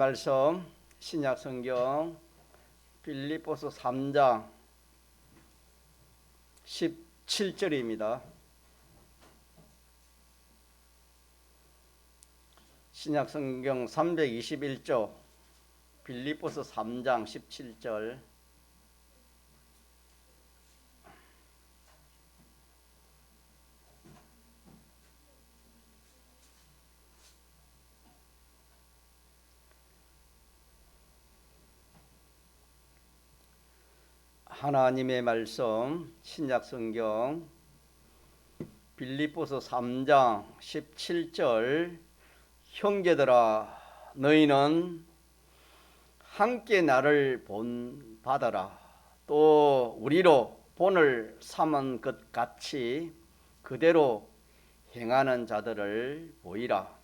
말씀 신약 성경 빌립보서 3장 17절입니다. 신약 성경 321조 빌립보서 3장 17절. 하나님의 말씀 신약 성경 빌립보서 3장 17절. 형제들아 너희는 함께 나를 본받아라. 또 우리로 본을 삼은 것 같이 그대로 행하는 자들을 보이라.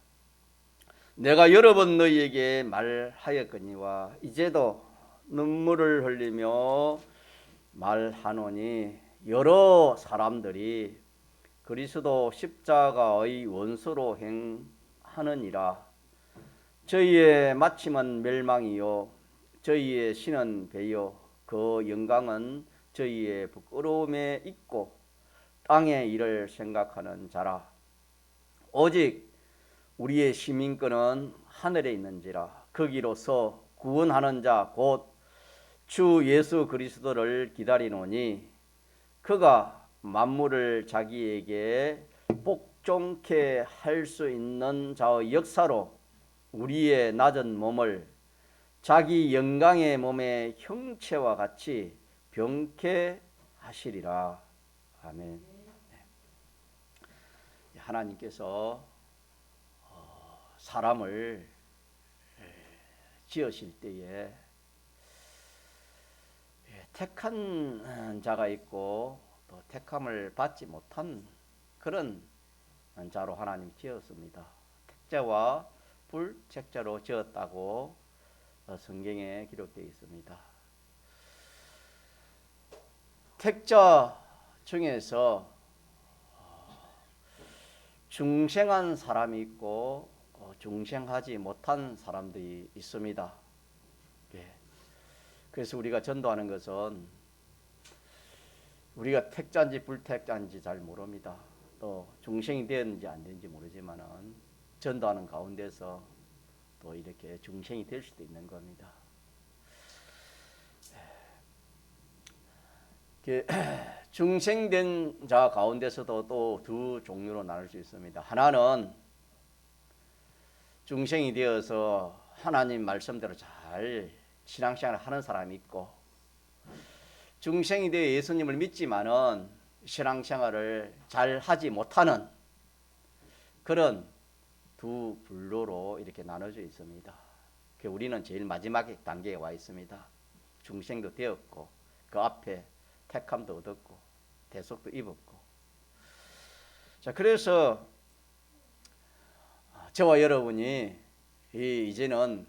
내가 여러 번 너희에게 말하였거니와 이제도 눈물을 흘리며 말하노니 여러 사람들이 그리스도 십자가의 원수로 행하느니라. 저희의 마침은 멸망이요 저희의 신은 배요 그 영광은 저희의 부끄러움에 있고 땅의 일을 생각하는 자라. 오직 우리의 시민권은 하늘에 있는지라. 거기로서 구원하는 자 곧 주 예수 그리스도를 기다리노니 그가 만물을 자기에게 복종케 할 수 있는 자의 역사로 우리의 낮은 몸을 자기 영광의 몸의 형체와 같이 병케 하시리라. 아멘. 하나님께서 사람을 지으실 때에 택한 자가 있고 또 택함을 받지 못한 그런 자로 하나님 지었습니다. 택자와 불택자로 지었다고 성경에 기록되어 있습니다. 택자 중에서 중생한 사람이 있고 중생하지 못한 사람들이 있습니다. 그래서 우리가 전도하는 것은 우리가 택자인지 불택자인지 잘 모릅니다. 또 중생이 되었는지 안 되는지 모르지만은 전도하는 가운데서 또 이렇게 중생이 될 수도 있는 겁니다. 중생된 자 가운데서도 또 두 종류로 나눌 수 있습니다. 하나는 중생이 되어서 하나님 말씀대로 잘 신앙생활을 하는 사람이 있고, 중생이 되어 예수님을 믿지만은 신앙생활을 잘 하지 못하는 그런 두 분류로 이렇게 나눠져 있습니다. 우리는 제일 마지막 단계에 와 있습니다. 중생도 되었고 그 앞에 택함도 얻었고 대속도 입었고. 자, 그래서 저와 여러분이 이제는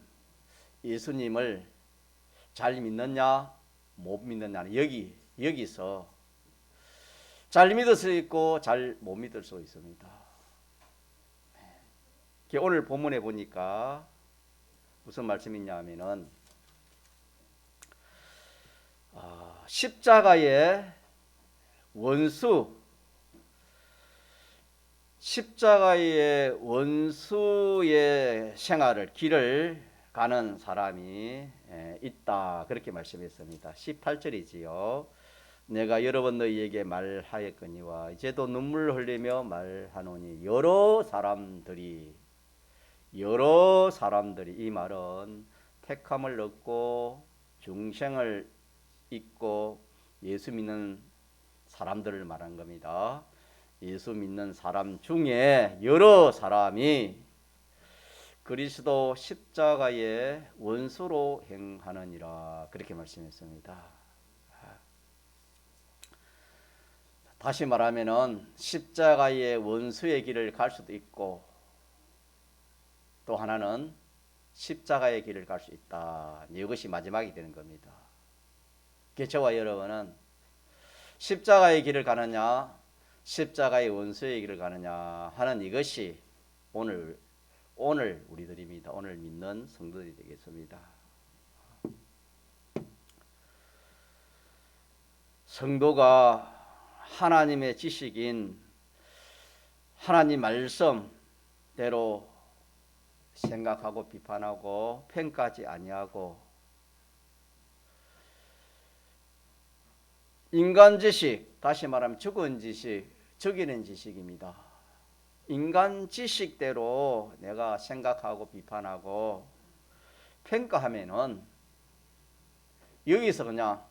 예수님을 잘 믿느냐 못 믿느냐는 여기서 잘 믿을 수 있고 잘 못 믿을 수 있습니다. 오늘 본문에 보니까 무슨 말씀이냐 하면은 십자가의 원수의 생활을 길을 가는 사람이 있다, 그렇게 말씀했습니다. 18절이지요. 내가 여러 번 너희에게 말하였거니와 이제도 눈물 흘리며 말하노니 여러 사람들이, 이 말은 택함을 얻고 중생을 잊고 예수 믿는 사람들을 말한 겁니다. 예수 믿는 사람 중에 여러 사람이 그리스도 십자가의 원수로 행하느니라, 그렇게 말씀했습니다. 다시 말하면은 십자가의 원수의 길을 갈 수도 있고 또 하나는 십자가의 길을 갈 수 있다. 이것이 마지막이 되는 겁니다. 저와 여러분은 십자가의 길을 가느냐 십자가의 원수의 길을 가느냐 하는 이것이 오늘 오늘 우리들입니다. 오늘 믿는 성도들이 되겠습니다. 성도가 하나님의 지식인 하나님 말씀대로 생각하고 비판하고 평가하지 아니하고 인간 지식, 다시 말하면 죽은 지식, 죽이는 지식입니다. 인간 지식대로 내가 생각하고 비판하고 평가하면은 여기서 그냥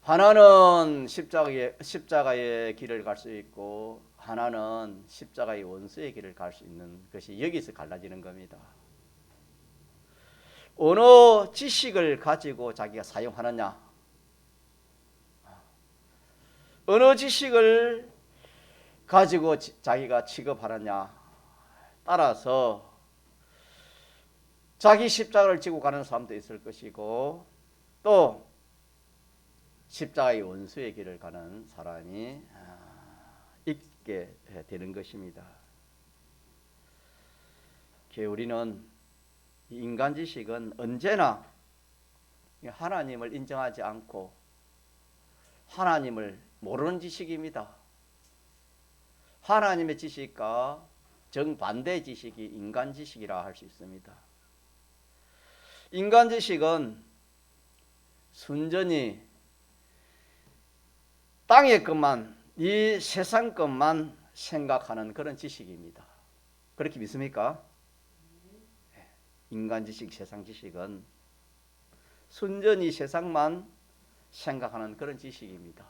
하나는 십자가의 길을 갈 수 있고 하나는 십자가의 원수의 길을 갈 수 있는 것이 여기서 갈라지는 겁니다. 어느 지식을 가지고 자기가 사용하느냐, 어느 지식을 가지고 자기가 취급하느냐 따라서 자기 십자가를 지고 가는 사람도 있을 것이고 또 십자가의 원수의 길을 가는 사람이 있게 되는 것입니다. 우리는 인간 지식은 언제나 하나님을 인정하지 않고 하나님을 모르는 지식입니다. 하나님의 지식과 정반대의 지식이 인간 지식이라 할 수 있습니다. 인간 지식은 순전히 땅의 것만, 이 세상 것만 생각하는 그런 지식입니다. 그렇게 믿습니까? 인간 지식, 세상 지식은 순전히 세상만 생각하는 그런 지식입니다.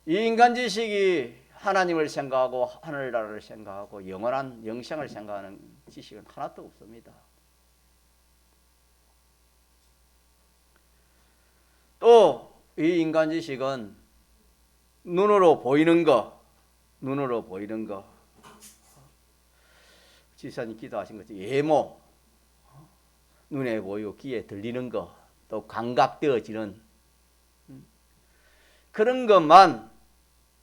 이 인간 지식이 하나님을 생각하고 하늘나라를 생각하고 영원한 영생을 생각하는 지식은 하나도 없습니다. 또 이 인간 지식은 눈으로 보이는 거, 지사님 기도하신 것처럼 예모, 눈에 보이고 귀에 들리는 거, 또 감각되어지는 그런 것만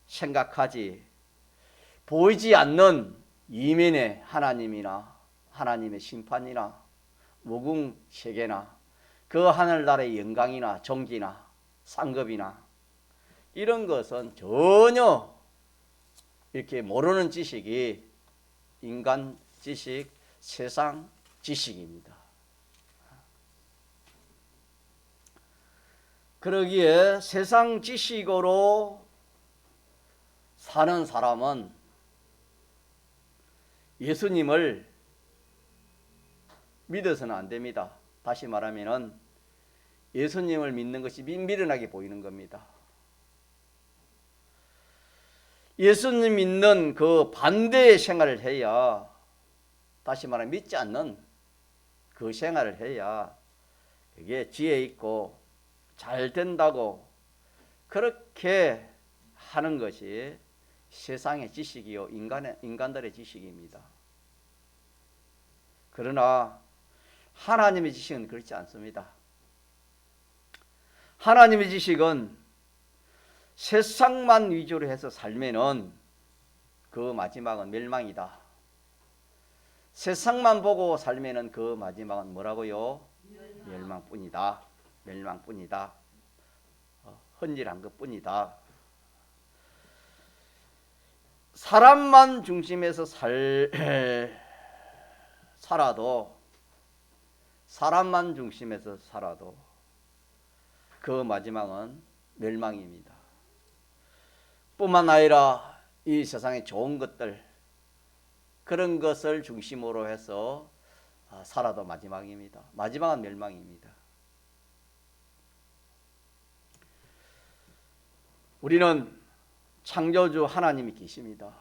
생각하지 보이지 않는 이면의 하나님이나 하나님의 심판이나 무궁 세계나 그 하늘나라의 영광이나 종기나 상급이나 이런 것은 전혀 이렇게 모르는 지식이 인간 지식, 세상 지식입니다. 그러기에 세상 지식으로 사는 사람은 예수님을 믿어서는 안 됩니다. 다시 말하면은 예수님을 믿는 것이 미련하게 보이는 겁니다. 예수님 믿는 그 반대의 생활을 해야, 다시 말하면 믿지 않는 그 생활을 해야 그게 지혜 있고 잘 된다고 그렇게 하는 것이 세상의 지식이요 인간들의 지식입니다. 그러나 하나님의 지식은 그렇지 않습니다. 하나님의 지식은 세상만 위주로 해서 살면은 그 마지막은 멸망이다. 세상만 보고 살면은 그 마지막은 뭐라고요? 멸망뿐이다. 멸망뿐이다. 헌질한 것뿐이다. 사람만 중심에서 살아도 사람만 중심에서 살아도 그 마지막은 멸망입니다. 뿐만 아니라 이 세상의 좋은 것들 그런 것을 중심으로 해서 살아도 마지막입니다. 마지막은 멸망입니다. 우리는 창조주 하나님이 계십니다.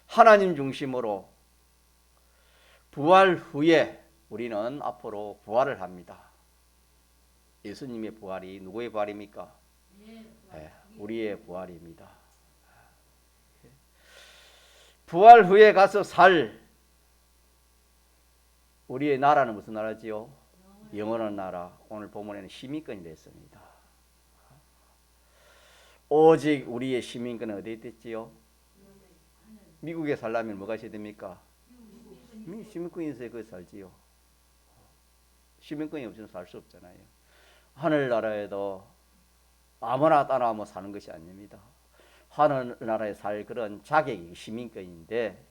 하나님 중심으로 부활 후에 우리는 앞으로 부활을 합니다. 예수님의 부활이 누구의 부활입니까? 네, 우리의 부활입니다. 부활 후에 가서 살 우리의 나라는 무슨 나라지요? 영원한 나라. 오늘 본문에는 시민권이 됐습니다. 오직 우리의 시민권은 어디에 있지요? 미국에 살려면 뭐가 있어야 됩니까? 시민권이 있어야 거기 살지요. 시민권이 없으면 살 수 없잖아요. 하늘나라에도 아무나 따라 사는 것이 아닙니다. 하늘나라에 살 그런 자격이 시민권인데,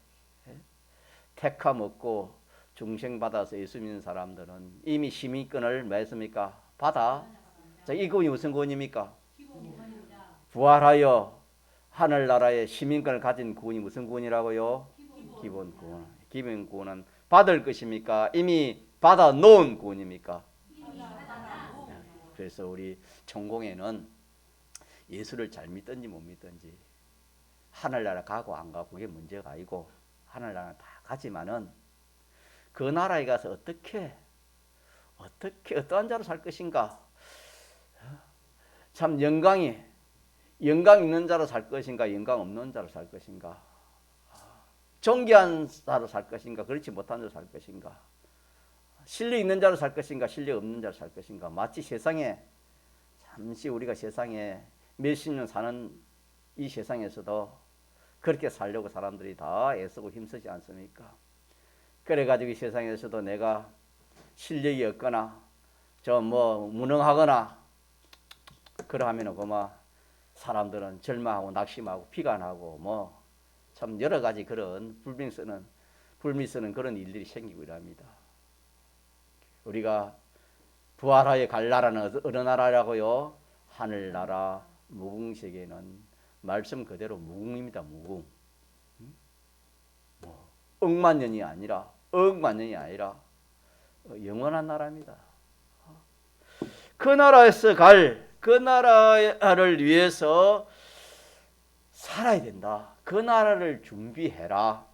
택함 없고 중생받아서 예수 믿는 사람들은 이미 시민권을 뭐 했습니까? 받아. 자, 이 구원이 무슨 구원입니까? 부활하여 하늘나라의 시민권을 가진 구원이 무슨 구원이라고요? 기본 구원. 기본 구원은 받을 것입니까? 이미 받아 놓은 구원입니까? 그래서 우리 천공에는 예수를 잘 믿든지 못 믿든지 하늘나라 가고 안 가고 그게 문제가 아니고, 하늘나라 다 가지만은 그 나라에 가서 어떻게 어떠한 자로 살 것인가? 참 영광 있는 자로 살 것인가? 영광 없는 자로 살 것인가? 존귀한 자로 살 것인가? 그렇지 못한 자로 살 것인가? 실력 있는 자로 살 것인가? 실력 없는 자로 살 것인가? 마치 세상에, 잠시 우리가 세상에 몇십 년 사는 이 세상에서도 그렇게 살려고 사람들이 다 애쓰고 힘쓰지 않습니까? 그래가지고 이 세상에서도 내가 실력이 없거나 무능하거나 그러하면 그만 사람들은 절망하고 낙심하고 비관하고 참 여러 가지 그런 불미 쓰는 그런 일들이 생기고 이랍니다. 우리가 부활하여 갈 나라는 어느 나라라고요? 하늘나라 무궁세계는 말씀 그대로 무궁입니다. 무궁. 억만년이 아니라 억만년이 아니라 영원한 나라입니다. 그 나라에서 그 나라를 위해서 살아야 된다. 그 나라를 준비해라.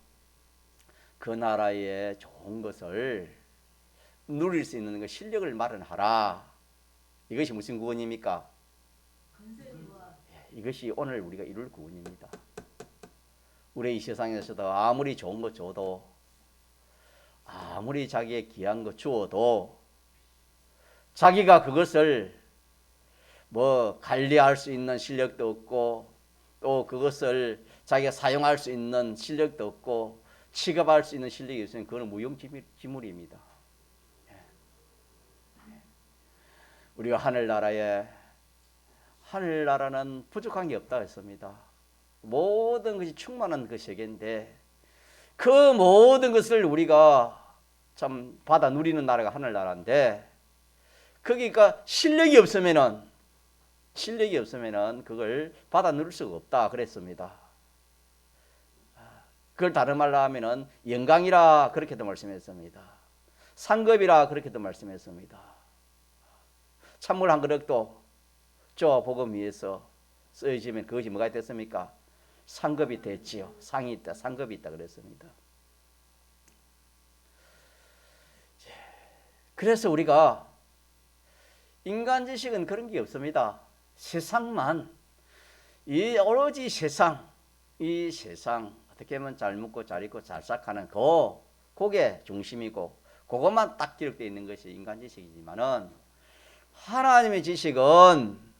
그 나라의 좋은 것을 누릴 수 있는 실력을 마련하라. 이것이 무슨 구원입니까? 이것이 오늘 우리가 이룰 구원입니다. 우리 이 세상에서도 아무리 좋은 것 줘도, 아무리 자기의 귀한 것 주어도 자기가 그것을 관리할 수 있는 실력도 없고, 또 그것을 자기가 사용할 수 있는 실력도 없고, 취급할 수 있는 실력이 없으면 그건 무용지물입니다. 우리가 하늘나라는 부족한 게 없다 했습니다. 모든 것이 충만한 그 세계인데, 그 모든 것을 우리가 참 받아 누리는 나라가 하늘나라인데, 거기가 실력이 없으면은 그걸 받아 누릴 수가 없다 그랬습니다. 그걸 다른 말로 하면은 영광이라 그렇게도 말씀했습니다. 상급이라 그렇게도 말씀했습니다. 찬물 한 그릇도 저 복음 위해서 쓰여지면 그것이 뭐가 됐습니까? 상급이 됐지요. 상이 있다, 상급이 있다 그랬습니다. 그래서 우리가 인간 지식은 그런 게 없습니다. 세상만, 오로지 이 세상 어떻게 하면 잘 먹고 잘 입고 잘 싹하는 그게 중심이고, 그것만 딱 기록되어 있는 것이 인간 지식이지만은, 하나님의 지식은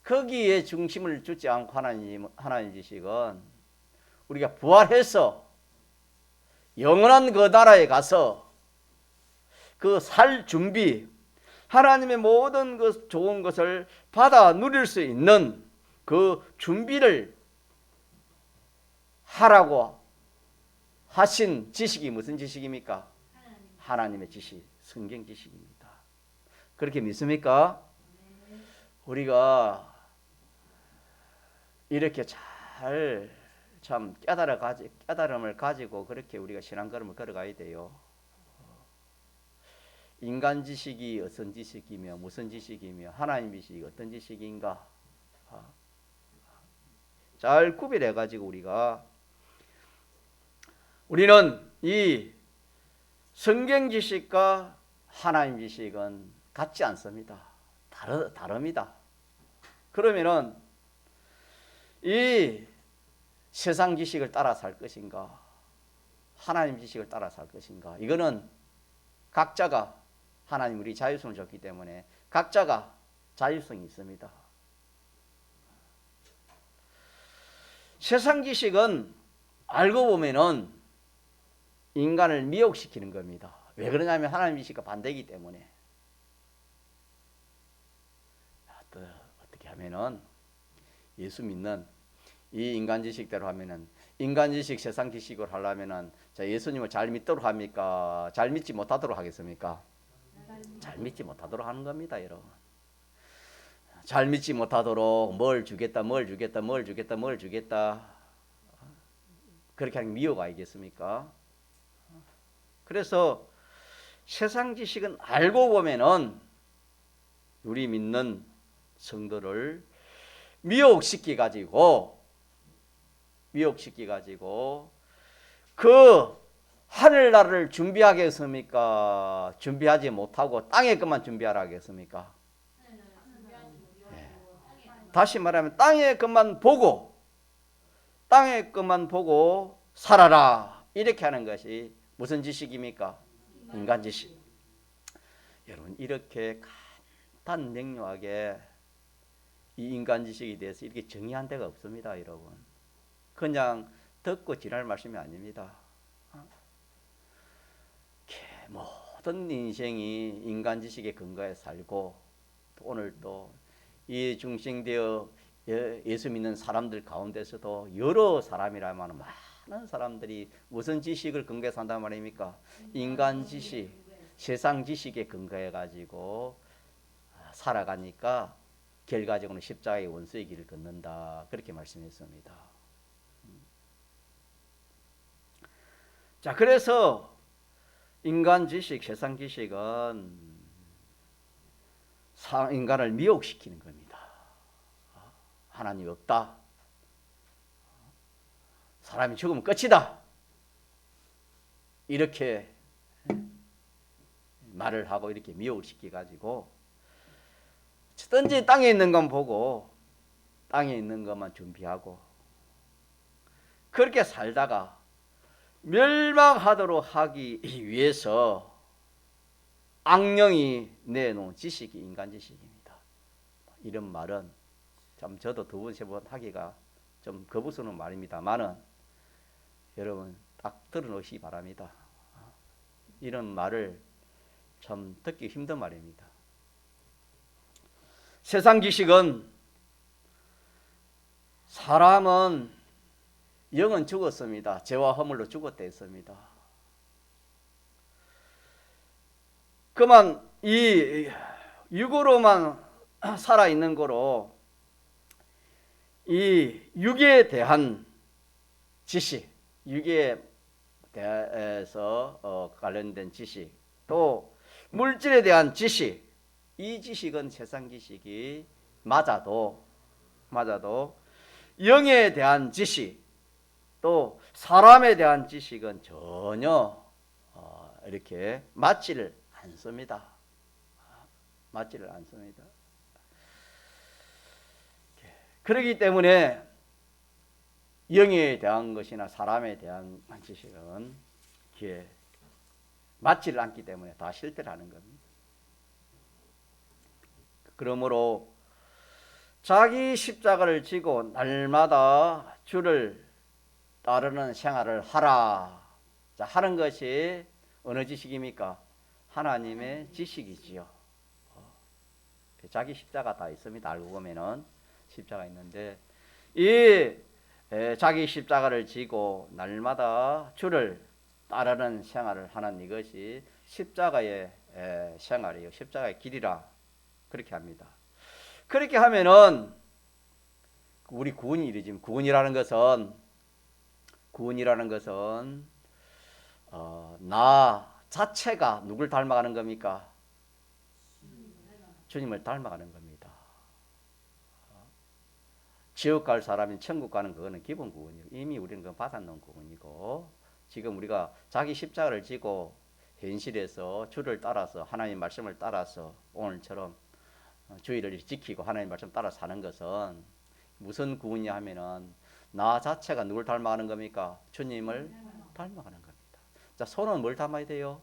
거기에 중심을 두지 않고, 하나님 지식은 우리가 부활해서 영원한 그 나라에 가서 그 살 준비, 하나님의 모든 그 좋은 것을 받아 누릴 수 있는 그 준비를 하라고 하신 지식이 무슨 지식입니까? 하나님의 지식, 성경 지식입니다. 그렇게 믿습니까? 우리가 이렇게 참 깨달음을 가지고 그렇게 우리가 신앙걸음을 걸어가야 돼요. 인간 지식이 어떤 지식이며 무슨 지식이며 하나님 지식이 어떤 지식인가 잘 구별해 가지고 우리는 이 성경 지식과 하나님 지식은 같지 않습니다. 다릅니다. 그러면은 이 세상 지식을 따라 살 것인가, 하나님 지식을 따라 살 것인가, 이거는 각자가, 하나님 우리 자유성을 줬기 때문에 각자가 자유성이 있습니다. 세상 지식은 알고 보면은 인간을 미혹시키는 겁니다. 왜 그러냐면 하나님 지식과 반대이기 때문에. 또 어떻게 하면은 예수 믿는 이 인간 지식대로 하면은 인간 지식 세상 지식을 하려면은 자 예수님을 잘 믿도록 합니까? 잘 믿지 못하도록 하겠습니까? 잘 믿지 못하도록 하는 겁니다, 여러분. 잘 믿지 못하도록 뭘 주겠다, 뭘 주겠다, 뭘 주겠다, 뭘 주겠다. 그렇게 하는 미혹 아니겠습니까? 그래서 세상 지식은 알고 보면은 우리 믿는 성도를 미혹시키 가지고 그 하늘나라를 준비하게 했습니까? 준비하지 못하고 땅의 것만 준비하라 하겠습니까? 네. 다시 말하면 땅의 것만 보고 살아라 이렇게 하는 것이 무슨 지식입니까? 인간 지식. 여러분 이렇게 간단 명료하게 이 인간 지식에 대해서 이렇게 정의한 데가 없습니다, 여러분. 그냥 듣고 지날 말씀이 아닙니다. 모든 인생이 인간 지식에 근거해 살고 또 오늘 또 이 중생되어 예수 믿는 사람들 가운데서도 여러 사람이라면 많은 사람들이 무슨 지식을 근거해 산단 말입니까? 인간 지식, 세상 지식에 근거해 가지고 살아가니까 결과적으로는 십자가의 원수의 길을 걷는다. 그렇게 말씀했습니다. 자, 그래서 인간 지식, 세상 지식은 인간을 미혹시키는 겁니다. 하나님 없다. 사람이 죽으면 끝이다. 이렇게 말을 하고 이렇게 미혹을 시켜가지고 든지 땅에 있는 건 보고 땅에 있는 것만 준비하고 그렇게 살다가 멸망하도록 하기 위해서 악령이 내놓은 지식이 인간 지식입니다. 이런 말은 참 저도 두 번, 세 번 하기가 좀 거부스러운 말입니다만은 여러분 딱 들어놓으시기 바랍니다. 이런 말을 참 듣기 힘든 말입니다. 세상 지식은 사람은 영은 죽었습니다. 죄와 허물로 죽었다 했습니다. 그만 이 육으로만 살아있는 거로 이 육에 대한 지식, 육에 대해서 관련된 지식, 또 물질에 대한 지식, 이 지식은 세상 지식이 맞아도 영에 대한 지식, 또 사람에 대한 지식은 전혀 이렇게 맞지를 않습니다. 그렇기 때문에 영에 대한 것이나 사람에 대한 지식은 이렇게 맞지를 않기 때문에 다 실패를 하는 겁니다. 그러므로 자기 십자가를 지고 날마다 주를 따르는 생활을 하라. 자, 하는 것이 어느 지식입니까? 하나님의 지식이지요. 자기 십자가 다 있습니다. 알고 보면은 십자가 있는데 이 자기 십자가를 지고 날마다 주를 따르는 생활을 하는 이것이 십자가의 생활이요. 십자가의 길이라 그렇게 합니다. 그렇게 하면은 우리 구원이 이르지만 구원이라는 것은 나 자체가 누굴 닮아가는 겁니까? 주님을 닮아가는 겁니다. 지옥 갈 사람이 천국 가는 그거는 기본 구원이고 이미 우리는 그건 받아놓은 구원이고 지금 우리가 자기 십자가를 지고 현실에서 주를 따라서 하나님 말씀을 따라서 오늘처럼 주의를 지키고 하나님 말씀 따라 사는 것은 무슨 구원이냐 하면은 나 자체가 누굴 닮아가는 겁니까? 주님을 닮아가는 겁니다. 자, 손은 뭘 닮아야 돼요?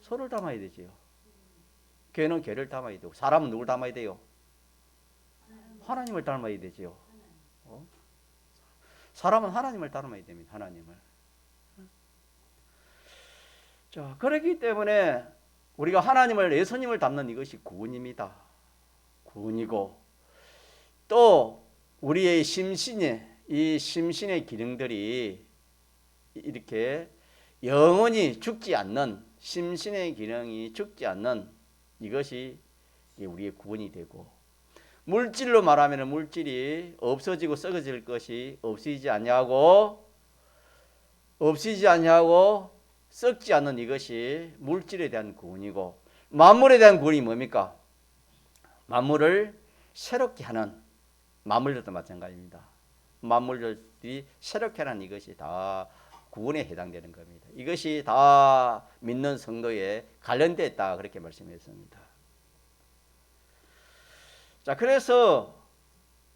손을 닮아야 되지요. 개는 개를 닮아야 되고 사람은 누굴 닮아야 돼요? 하나님을 닮아야 되지요. 사람은 하나님을 닮아야 됩니다. 하나님을. 자, 그렇기 때문에 우리가 하나님을, 예수님을 닮는 이것이 구원입니다. 구원이고, 또 우리의 심신의, 이 심신의 기능들이 이렇게 영원히 죽지 않는, 심신의 기능이 죽지 않는 이것이 우리의 구원이 되고, 물질로 말하면 물질이 없어지고 썩어질 것이 없어지지 아니하고 썩지 않는 이것이 물질에 대한 구원이고, 만물에 대한 구원이 뭡니까? 만물을 새롭게 하는, 만물들도 마찬가지입니다. 만물들이 새롭게 하는 이것이 다 구원에 해당되는 겁니다. 이것이 다 믿는 성도에 관련되어 있다, 그렇게 말씀했습니다. 자, 그래서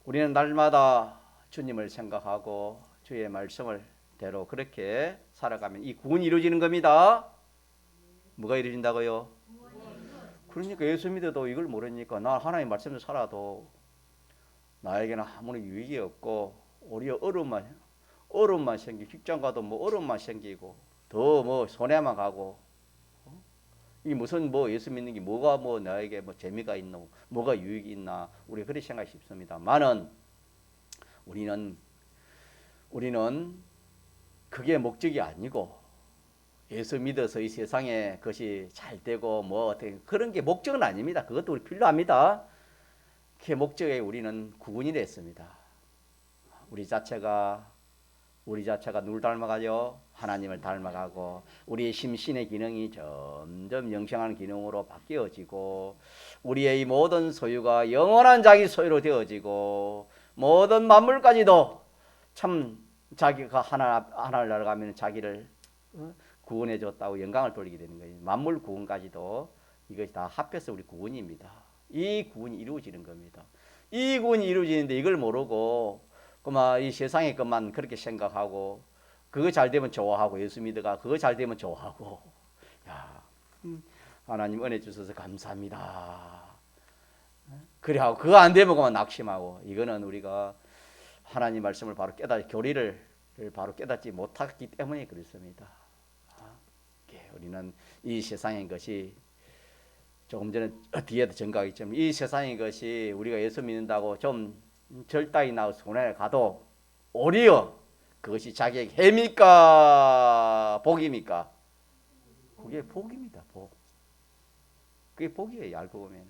우리는 날마다 주님을 생각하고 주의 말씀을 대로 그렇게 살아가면 이 구원이 이루어지는 겁니다. 뭐가 이루어진다고요? 그러니까 예수 믿어도 이걸 모르니까 나 하나님 말씀대로 살아도 나에게는 아무런 유익이 없고 오히려 어려움만 생기고, 직장 가도 뭐 어려움만 생기고 더 뭐 손해만 가고, 이 무슨 뭐 예수 믿는 게 뭐가 뭐 나에게 뭐 재미가 있노, 뭐가 유익이 있나, 우리 그렇게 생각이 싶습니다만은 우리는 그게 목적이 아니고, 예수 믿어서 이 세상에 그것이 잘 되고 뭐 어떻게 그런 게 목적은 아닙니다. 그것도 우리 필요합니다. 그 목적에 우리는 구원이 됐습니다. 우리 자체가 누굴 닮아가요? 하나님을 닮아가고, 우리의 심신의 기능이 점점 영생하는 기능으로 바뀌어지고, 우리의 이 모든 소유가 영원한 자기 소유로 되어지고, 모든 만물까지도 참 자기가 하나를 날아가면 자기를 구원해 줬다고 영광을 돌리게 되는 거예요. 만물 구원까지도 이것이 다 합해서 우리 구원입니다. 이 구원이 이루어지는 겁니다. 이 구원이 이루어지는데 이걸 모르고 그만 이 세상의 것만 그렇게 생각하고, 그거 잘 되면 좋아하고, 예수 믿어가 그거 잘 되면 좋아하고, 야, 하나님 은혜 주셔서 감사합니다. 그래 하고 그거 안 되면 그만 낙심하고, 이거는 우리가 하나님 말씀을 바로 교리를 바로 깨닫지 못했기 때문에 그렇습니다. 우리는 이 세상의 것이, 조금 전에 뒤에도 전가했지만, 이 세상의 것이 우리가 예수 믿는다고 좀 절단이 나고 손해를 가도 오히려 그것이 자기에게 해입니까? 복입니까? 그게 복입니다. 복. 그게 복이에요. 알고 보면.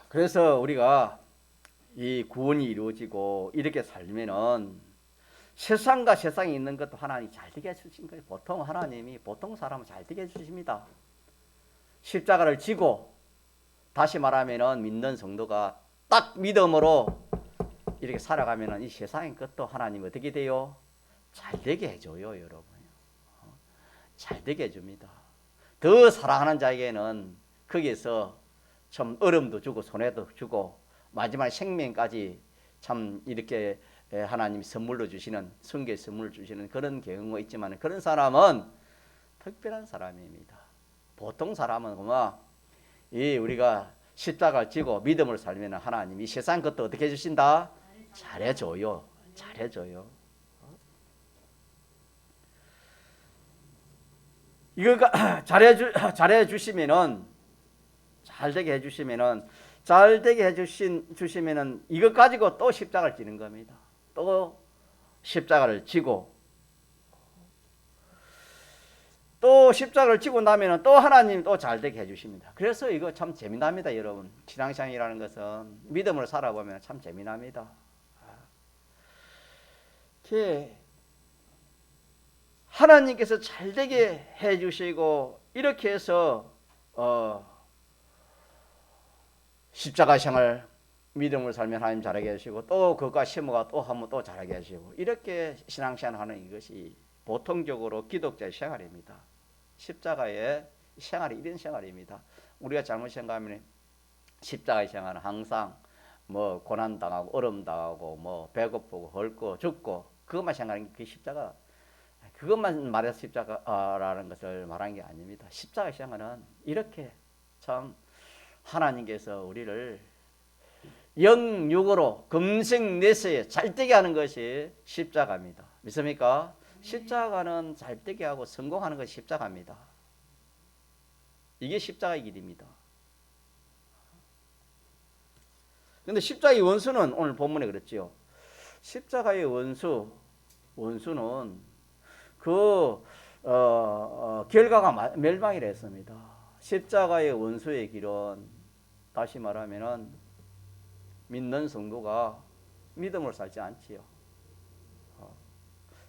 그래서 우리가 이 구원이 이루어지고 이렇게 살면은 세상과 세상에 있는 것도 하나님이 잘 되게 해주신 거예요. 보통 하나님이 보통 사람은 잘 되게 해주십니다. 십자가를 지고, 다시 말하면은 믿는 성도가 딱 믿음으로 이렇게 살아가면은 이 세상의 것도 하나님 어떻게 돼요? 잘 되게 해줘요, 여러분. 잘 되게 해줍니다. 더 사랑하는 자에게는 거기에서 참 어려움도 주고 손해도 주고 마지막 생명까지 참 이렇게 하나님이 선물로 주시는, 성계 선물을 주시는 그런 경우가 있지만, 그런 사람은 특별한 사람입니다. 보통 사람은 그만 우리가 십자가를 지고 믿음을 살면 하나님 이 세상 것도 어떻게 해주신다? 잘해줘요. 잘해줘요. 이거 잘해주시면은, 잘되게 해주시면은, 잘되게 해주시면은 이것 가지고 또 십자가를 지는 겁니다. 또 십자가를 지고, 또 십자가를 지고 나면은 또 하나님 또 잘되게 해주십니다. 그래서 이거 참 재미납니다, 여러분. 신앙생활이라는 것은 믿음을 살아보면 참 재미납니다. 하나님께서 잘되게 해주시고 이렇게 해서 십자가 생활 믿음을 살면 하나님 잘하게 해주시고, 또 그것과 심어가 또 하면 또 잘하게 해주시고, 이렇게 신앙생활 하는 이것이 보통적으로 기독자의 생활입니다. 십자가의 생활이 이런 생활입니다. 우리가 잘못 생각하면 십자가의 생활은 항상 뭐 고난 당하고 어려움 당하고 뭐 배고프고 헐고 죽고 그것만 생각하는 게 십자가, 그것만 말해서 십자가라는 것을 말하는 게 아닙니다. 십자가의 생활은 이렇게 참 하나님께서 우리를 영육으로 금생내세에 잘되게 하는 것이 십자가입니다. 믿습니까? 십자가는 잘되게 하고 성공하는 것이 십자가입니다. 이게 십자가의 길입니다. 근데 십자가의 원수는 오늘 본문에 그랬지요. 십자가의 원수는 결과가 멸망이라 했습니다. 십자가의 원수의 길은 다시 말하면은 믿는 성도가 믿음으로 살지 않지요.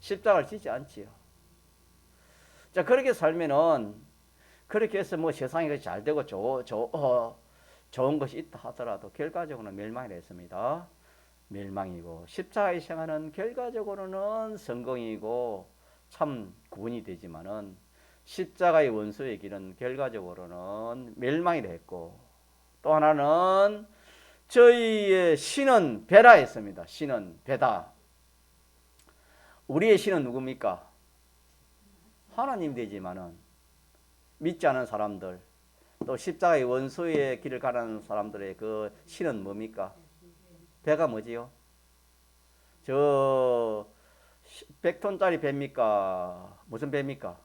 십자가를 지지 않지요. 자, 그렇게 살면은 그렇게 해서 뭐 세상이 잘 되고 좋은 것이 있다 하더라도 결과적으로는 멸망이라 했습니다. 멸망이고 십자가의 생활은 결과적으로는 성공이고 참 구원이 되지만은 십자가의 원수의 길은 결과적으로는 멸망이라 했고 또 하나는 저희의 신은 배라 했습니다. 신은 배다. 우리의 신은 누굽니까? 하나님 되지만은 믿지 않은 사람들 또 십자가의 원수의 길을 가는 사람들의 그 신은 뭡니까? 배가 뭐지요? 저 100톤짜리 배입니까? 무슨 배입니까?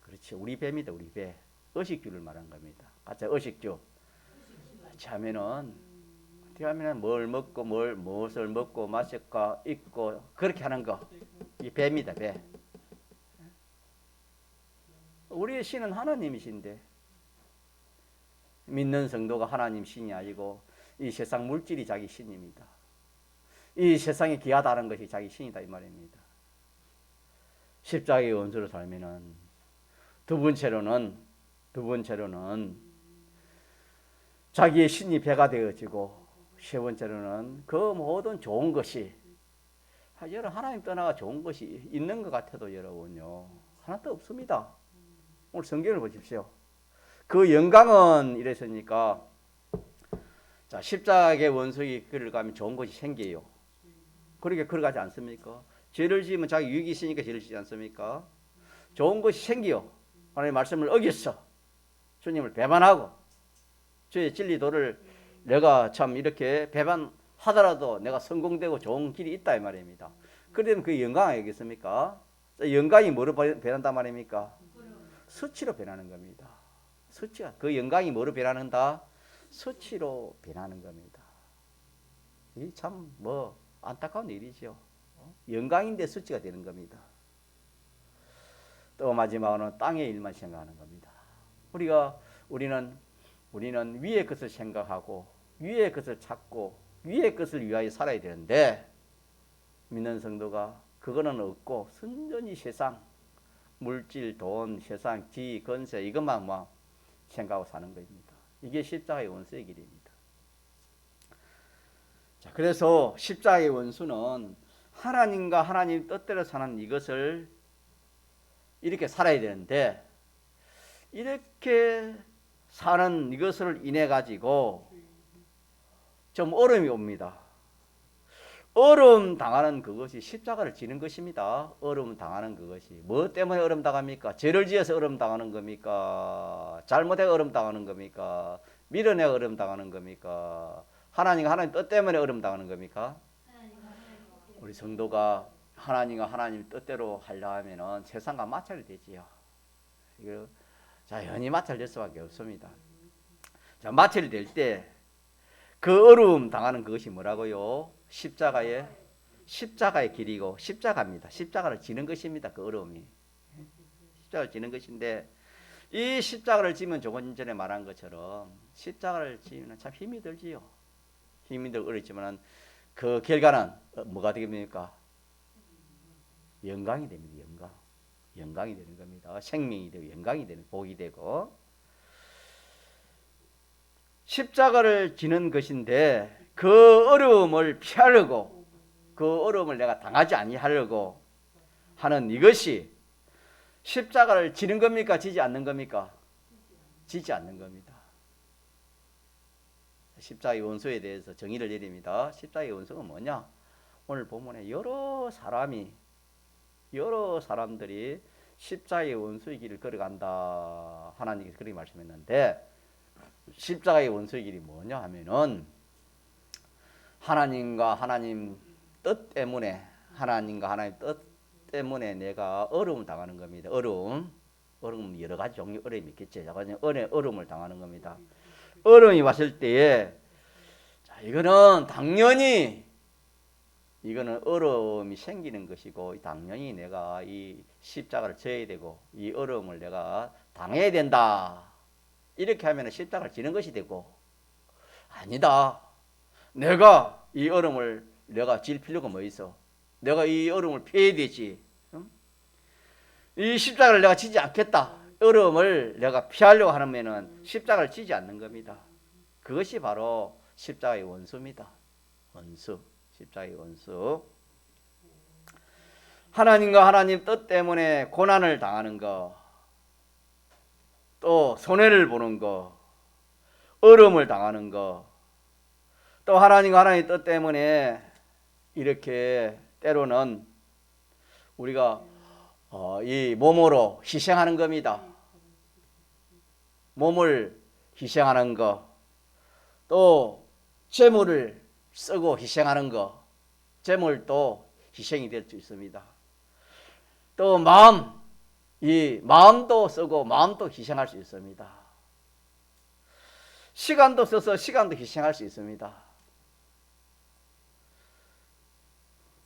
그렇지, 우리 배입니다. 우리 배. 의식주를 말한 겁니다. 가짜 의식주. 어떻게 하면은 뭘 먹고 무엇을 먹고 마실까 입고 그렇게 하는 거. 이 배입니다. 배. 우리의 신은 하나님이신데 믿는 성도가 하나님 신이 아니고 이 세상 물질이 자기 신입니다. 이 세상에 귀하다는 것이 자기 신이다 이 말입니다. 십자가의 원수로 살면은 두 번째로는 자기의 신이 배가 되어지고 세 번째로는 그 모든 좋은 것이 여러분 하나님 떠나가 좋은 것이 있는 것 같아도 여러분요 하나도 없습니다. 오늘 성경을 보십시오. 그 영광은 이랬으니까 자 십자가의 원수의 길을 가면 좋은 것이 생겨요. 그렇게 걸어가지 않습니까? 죄를 지으면 자기 유익이 있으니까 죄를 지지 않습니까? 좋은 것이 생겨. 하나님의 말씀을 어겼어. 주님을 배반하고 주의 진리도를 내가 참 이렇게 배반하더라도 내가 성공되고 좋은 길이 있다 이 말입니다. 그러면 그 영광이 알겠습니까? 영광이 뭐로 변한단 말입니까? 수치로 변하는 겁니다. 수치가 그 영광이 뭐로 변하는다? 수치로 변하는 겁니다. 이 참 뭐 안타까운 일이죠. 영광인데 수치가 되는 겁니다. 또 마지막으로는 땅의 일만 생각하는 겁니다. 우리는 위의 것을 생각하고 위의 것을 찾고 위의 것을 위하여 살아야 되는데 믿는 성도가 그거는 없고 순전히 세상 물질, 돈, 세상, 지위, 건세 이것만 생각하고 사는 것입니다. 이게 십자가의 원수의 길입니다. 자, 그래서 십자가의 원수는 하나님과 하나님 뜻대로 사는 이것을 이렇게 살아야 되는데 이렇게 사는 이것을 인해 가지고 좀 어려움이 옵니다. 어려움 당하는 그것이 십자가를 지는 것입니다. 어려움 당하는 그것이 뭐 때문에 어려움 당합니까? 죄를 지어서 어려움 당하는 겁니까? 잘못해 어려움 당하는 겁니까? 밀어내 어려움 당하는 겁니까? 하나님 뜻 때문에 어려움 당하는 겁니까? 우리 성도가 하나님과 하나님 뜻대로 하려 하면은 세상과 마찰이 되지요. 이거 자연히 마찰될 수밖에 없습니다. 자, 마찰이 될 때 그 어려움 당하는 그것이 뭐라고요? 십자가의 길이고 십자가입니다. 십자가를 지는 것입니다. 그 어려움이 십자가를 지는 것인데 이 십자가를 지면 조금 전에 말한 것처럼 십자가를 지면 참 힘이 들지요. 힘이 들고 어렵지만 그 결과는 뭐가 되겠습니까? 영광이 됩니다. 영광이 되는 겁니다. 생명이 되고 영광이 되는 복이 되고 십자가를 지는 것인데 그 어려움을 피하려고 그 어려움을 내가 당하지 아니하려고 하는 이것이 십자가를 지는 겁니까? 지지 않는 겁니까? 지지 않는 겁니다. 십자가의 원수에 대해서 정의를 내립니다. 십자가의 원수가 뭐냐? 오늘 본문에 여러 사람들이 십자가의 원수의 길을 걸어간다. 하나님께서 그렇게 말씀했는데 십자가의 원수의 길이 뭐냐 하면은 하나님과 하나님 뜻 때문에 하나님과 하나님 뜻 때문에 내가 어려움을 당하는 겁니다. 어려움 여러 가지 종류 어려움이 있겠지. 어려움을 당하는 겁니다. 어려움이 왔을 때에 자, 이거는 당연히 이거는 어려움이 생기는 것이고 당연히 내가 이 십자가를 져야 되고 이 어려움을 내가 당해야 된다. 이렇게 하면 십자가를 지는 것이 되고 아니다. 내가 이 어려움을 내가 질 필요가 뭐 있어? 내가 이 어려움을 피해야 되지. 응? 이 십자가를 내가 지지 않겠다. 어려움을 내가 피하려고 하면은 십자가를 지지 않는 겁니다. 그것이 바로 십자가의 원수입니다. 원수. 십자가의 원수. 하나님과 하나님 뜻 때문에 고난을 당하는 거, 또 손해를 보는 거, 어려움을 당하는 거, 또 하나님과 하나님 뜻 때문에 이렇게 때로는 우리가 이 몸으로 희생하는 겁니다. 몸을 희생하는 거, 또 재물을 쓰고 희생하는 거, 재물도 희생이 될 수 있습니다. 또 마음도 쓰고 마음도 희생할 수 있습니다. 시간도 써서 시간도 희생할 수 있습니다.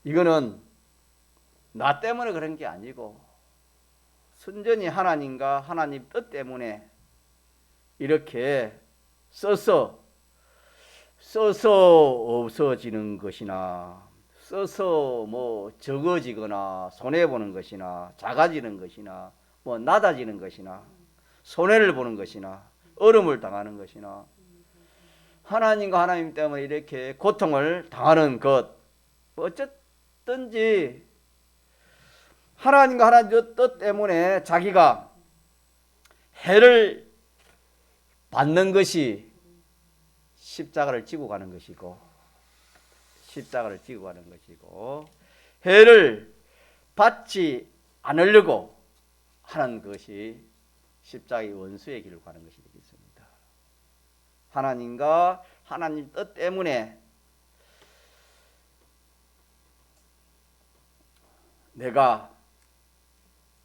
이거는 나 때문에 그런 게 아니고 순전히 하나님과 하나님 뜻 때문에 이렇게 써서 없어지는 것이나 써서 뭐 적어지거나 손해보는 것이나 작아지는 것이나 뭐 낮아지는 것이나 손해를 보는 것이나 어려움을 당하는 것이나 하나님과 하나님 때문에 이렇게 고통을 당하는 것 어쨌든지 하나님과 하나님 뜻 때문에 자기가 해를 받는 것이 십자가를 지고 가는 것이고 십자가를 지고 가는 것이고 해를 받지 않으려고 하는 것이 십자가의 원수의 길을 가는 것이 되겠습니다. 하나님과 하나님 뜻 때문에 내가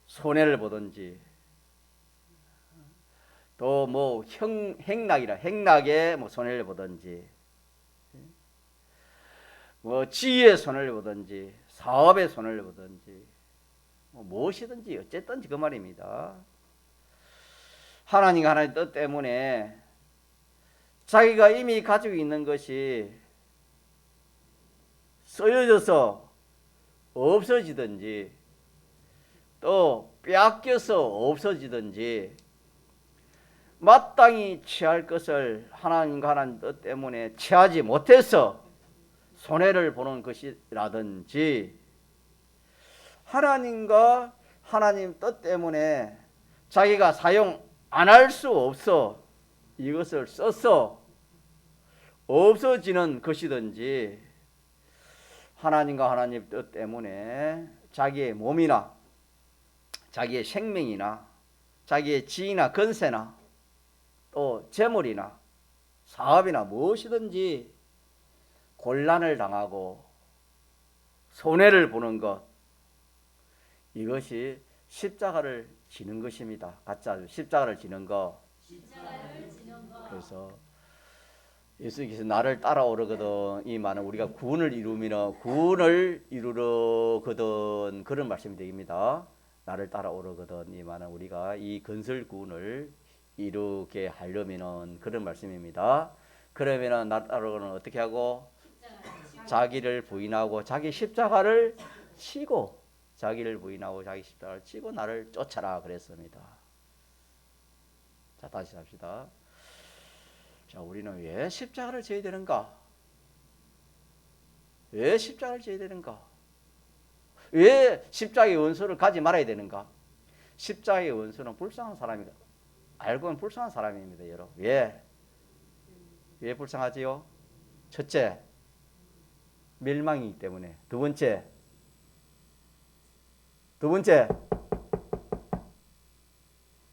손해를 보든지 또 뭐 행락에 뭐 손해를 보든지 뭐 지위에 손해를 보든지 사업에 손해를 보든지 뭐 무엇이든지 어쨌든지 그 말입니다. 하나님과 하나님 뜻 때문에 자기가 이미 가지고 있는 것이 쓰여져서 없어지든지 또 빼앗겨서 없어지든지 마땅히 취할 것을 하나님과 하나님 뜻 때문에 취하지 못해서 손해를 보는 것이라든지 하나님과 하나님 뜻 때문에 자기가 사용 안 할 수 없어 이것을 써서 없어지는 것이든지 하나님과 하나님 뜻 때문에 자기의 몸이나 자기의 생명이나 자기의 지위나 건세나 또 재물이나 사업이나 무엇이든지 곤란을 당하고 손해를 보는 것 이것이 십자가를 지는 것입니다. 가짜 십자가를 지는 것. 그래서 예수님께서 나를 따라오르거든 이 말은 우리가 구원을 이루려거든 그런 말씀이 되겠습니다. 나를 따라오르거든 이 말은 우리가 이 건설 구원을 이루게 하려면은 그런 말씀입니다. 그러면은 나를 따라오르는 어떻게 하고 자기를 부인하고 자기 십자가를 치고 자기를 부인하고 자기 십자가를 치고 나를 쫓아라 그랬습니다. 자 다시 합시다. 자 우리는 왜 십자가를 져야 되는가? 왜 십자가를 져야 되는가? 왜 십자가의 원수를 가지 말아야 되는가? 십자가의 원수는 불쌍한 사람이다. 알고 보면 불쌍한 사람입니다, 여러분. 왜 불쌍하지요? 첫째, 멸망이기 때문에. 두 번째,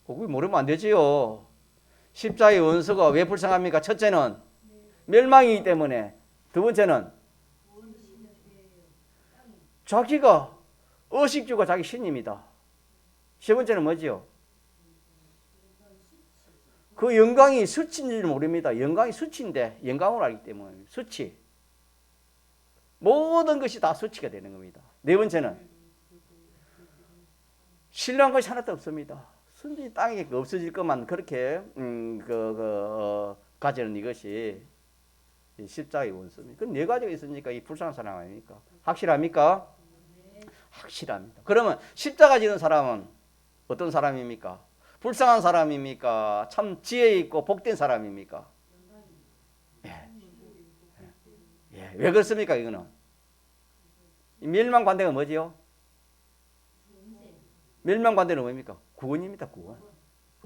그거 모르면 안 되지요. 십자가의 원수가 왜 불쌍합니까? 첫째는 멸망이기 때문에, 두 번째는 자기가 의식주가 자기 신입니다. 세 번째는 뭐지요? 그 영광이 수치인지 모릅니다. 영광이 수치인데 영광으로 알기 때문에 수치. 모든 것이 다 수치가 되는 겁니다. 네 번째는 신뢰한 것이 하나도 없습니다. 순전히 땅에 없어질 것만 그렇게 가지는 이것이 십자가의 원수입니다. 그 네 가지가 있으니까 이 불쌍한 사람 아닙니까? 확실합니까? 확실합니다. 그러면 십자가 지는 사람은 어떤 사람입니까? 불쌍한 사람입니까? 참 지혜 있고 복된 사람입니까? 예. 예. 왜 그렇습니까? 이거는 멸망관대가 뭐지요? 멸망관대는 뭡니까? 구원입니다.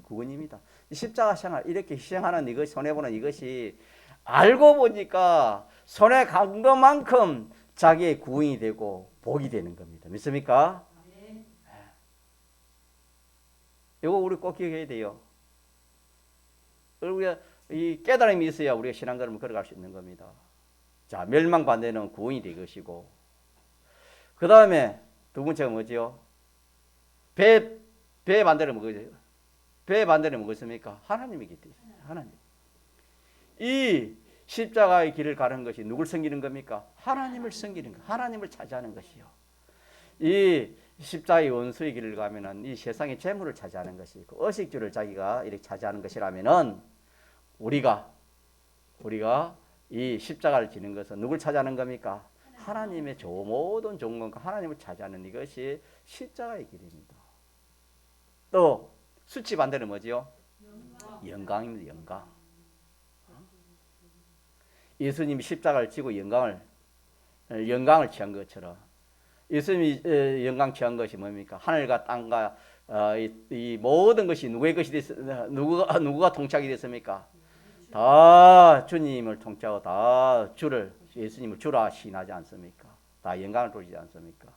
구원입니다. 십자가 생활 이렇게 희생하는 이것이 손해보는 이것이 알고 보니까 손해 간 것만큼 자기의 구원이 되고 복이 되는 겁니다. 믿습니까? 네. 이거 우리 꼭 기억해야 돼요. 우리가 이 깨달음이 있어야 우리가 신앙걸음을 걸어갈 수 있는 겁니다. 자, 멸망반대는 구원이 될 것이고, 그 다음에 두 번째가 뭐지요? 배 반대는 뭐죠? 배 반대는 뭐겠습니까? 하나님이기 때문에. 하나님. 이 십자가의 길을 가는 것이 누굴 섬기는 겁니까? 하나님을 섬기는 것, 하나님을 차지하는 것이요. 이 십자가의 원수의 길을 가면은 이 세상의 재물을 차지하는 것이 그 의식주를 자기가 이렇게 차지하는 것이라면은 우리가 이 십자가를 지는 것은 누굴 차지하는 겁니까? 하나님의 모든 좋은 것과 하나님을 차지하는 이것이 십자가의 길입니다. 또 수치 반대는 뭐지요? 영광입니다. 영광. 예수님이 십자가를 지고 영광을 취한 것처럼 예수님이 영광 취한 것이 뭡니까? 하늘과 땅과 이 모든 것이 누구의 것이 누구가 통치하게 됐습니까? 다 주님을 통치하고 다 예수님을 주라 시인하지 않습니까? 다 영광을 돌리지 않습니까?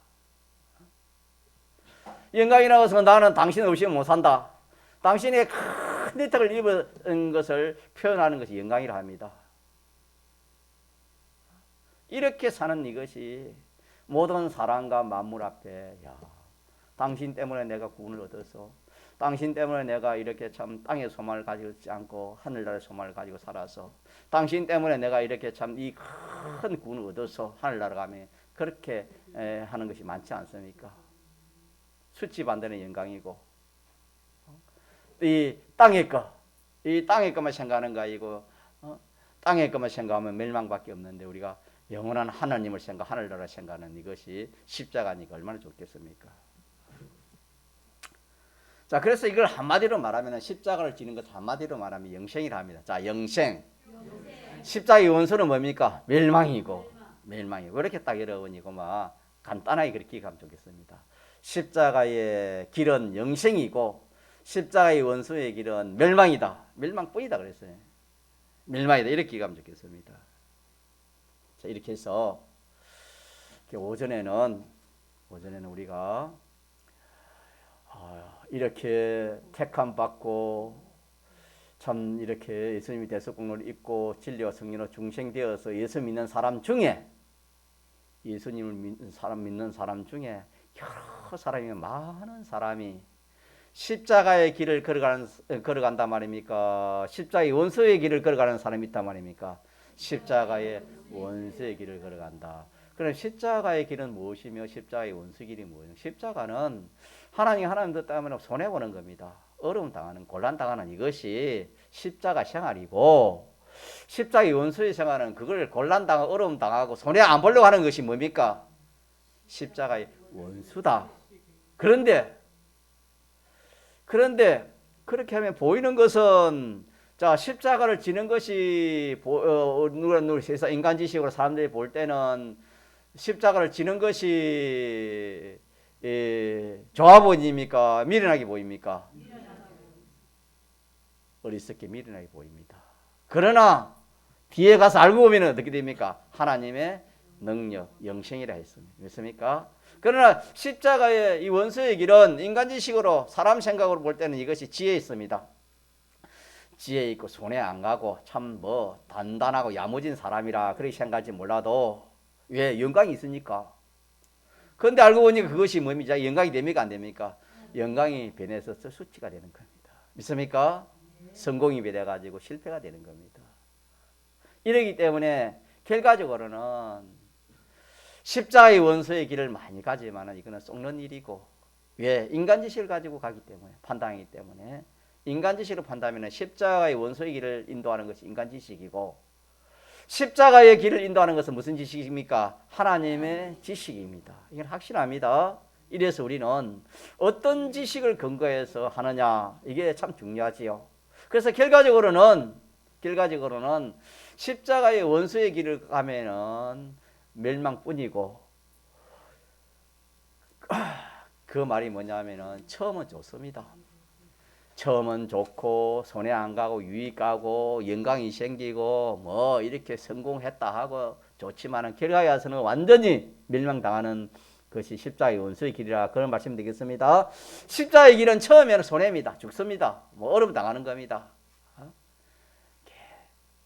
영광이 나와서 나는 당신 없이는 못 산다. 당신의 큰 혜택을 입은 것을 표현하는 것이 영광이라 합니다. 이렇게 사는 이것이 모든 사람과 만물 앞에 당신 때문에 내가 구원을 얻어서 당신 때문에 내가 이렇게 참 땅의 소망을 가지고 있지 않고 하늘나라의 소망을 가지고 살아서 당신 때문에 내가 이렇게 참 이 큰 구원을 얻어서 하늘나라 가면 그렇게 하는 것이 많지 않습니까? 수치 반대는 영광이고 이 땅의 것만 생각하는 거 아니고 땅의 것만 생각하면 멸망밖에 없는데 우리가 영원한 하나님을 하늘나라 생각하는 이것이 십자가니까 얼마나 좋겠습니까? 자, 그래서 이걸 한마디로 말하면 십자가를 지는 것 한마디로 말하면 영생이라 합니다. 자, 영생. 십자가의 원수는 뭡니까? 멸망이고. 이렇게 딱 여러분이고 막 간단하게 그렇게 기억하면 좋겠습니다. 십자가의 길은 영생이고 십자가의 원수의 길은 멸망이다. 멸망뿐이다 그랬어요. 멸망이다. 이렇게 기억하면 좋겠습니다. 자, 이렇게 해서 오전에는 우리가 이렇게 택함 받고 참 이렇게 예수님이 대속공로를 입고 진리와 성령으로 중생되어서 예수 믿는 사람 중에 예수님을 믿는 사람 중에 여러 사람이 많은 사람이 십자가의 길을 걸어간단 말입니까? 십자가의 원수의 길을 걸어가는 사람이 있단 말입니까? 십자가의 원수의 길을 걸어간다. 그럼 십자가의 길은 무엇이며 십자가의 원수의 길이 무엇이며 십자가는 하나님 뜻 때문에 손해보는 겁니다. 어려움 당하는 곤란 당하는 이것이 십자가 생활이고 십자가의 원수의 생활은 그걸 곤란 당하고 어려움 당하고 손해 안 보려고 하는 것이 뭡니까? 십자가의 원수다. 그런데 그렇게 하면 보이는 것은 자, 십자가를 지는 것이 세상 인간 지식으로 사람들이 볼 때는 십자가를 지는 것이 좋아 보입니까? 미련하게 보입니까? 어리석게 미련하게 보입니다. 그러나 뒤에 가서 알고 보면 어떻게 됩니까? 하나님의 능력, 영생이라 했습니다. 믿습니까? 그러나 십자가의 이 원수의 길은 인간 지식으로 사람 생각으로 볼 때는 이것이 지혜 있습니다. 지혜 있고 손해 안 가고 참 뭐 단단하고 야무진 사람이라 그렇게 생각할지 몰라도 왜 영광이 있으니까. 그런데 알고 보니 그것이 뭡니까? 영광이 됩니까 안 됩니까? 영광이 변해서 수치가 되는 겁니다. 믿습니까? 성공이 돼가지고 실패가 되는 겁니다. 이러기 때문에 결과적으로는 십자가의 원소의 길을 많이 가지만 이거는 썩는 일이고, 왜? 인간 지식을 가지고 가기 때문에, 판단하기 때문에. 인간 지식으로 판단하면 십자가의 원소의 길을 인도하는 것이 인간 지식이고, 십자가의 길을 인도하는 것은 무슨 지식입니까? 하나님의 지식입니다. 이건 확실합니다. 이래서 우리는 어떤 지식을 근거해서 하느냐, 이게 참 중요하지요. 그래서 결과적으로는 십자가의 원수의 길을 가면은 멸망뿐이고, 그 말이 뭐냐면은 처음은 좋습니다. 처음은 좋고 손해 안 가고 유익 가고 영광이 생기고 뭐 이렇게 성공했다 하고 좋지만은 결과에 와서는 완전히 멸망당하는 것이 십자가의 원수의 길이라, 그런 말씀 되겠습니다. 십자가의 길은 처음에는 손해입니다. 죽습니다. 뭐 어려움 당하는 겁니다.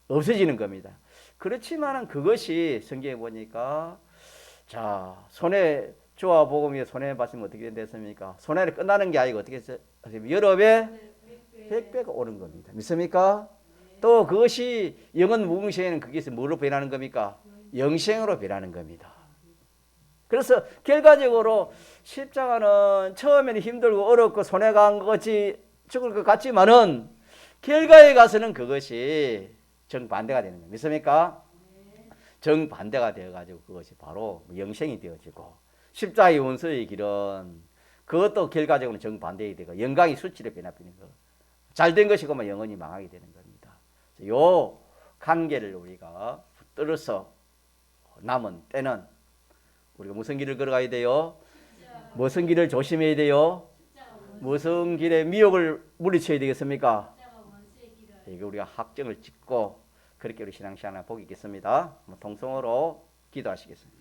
없어지는 겁니다. 그렇지만은 그것이 성경에 보니까, 자, 손해 주와 복음이 손해 봤으면 어떻게 됐습니까? 손해를 끝나는 게 아니고 어떻게 했어요? 여러 배, 100배가 오른 겁니다. 믿습니까? 또 그것이 영원 무궁시에는 그것이 뭐로 변하는 겁니까? 영생으로 변하는 겁니다. 그래서 결과적으로 십자가는 처음에는 힘들고 어렵고 손해가 한 것이 죽을 것 같지만은 결과에 가서는 그것이 정반대가 되는 겁니다. 믿습니까? 정반대가 되어가지고 그것이 바로 영생이 되어지고, 십자가의 원수의 길은 그것도 결과적으로 정반대가 되고 영광이 수치로 변화되는 거. 잘된 것이고만 영원히 망하게 되는 겁니다. 요 관계를 우리가 붙들어서 남은 때는 우리가 무슨 길을 걸어가야 돼요? 무슨 길을 조심해야 돼요? 무슨 길에 미혹을 물리쳐야 되겠습니까? 이게 우리가 학정을 짓고 그렇게 우리 신앙생활을 보겠습니다. 통성으로 기도하시겠습니다.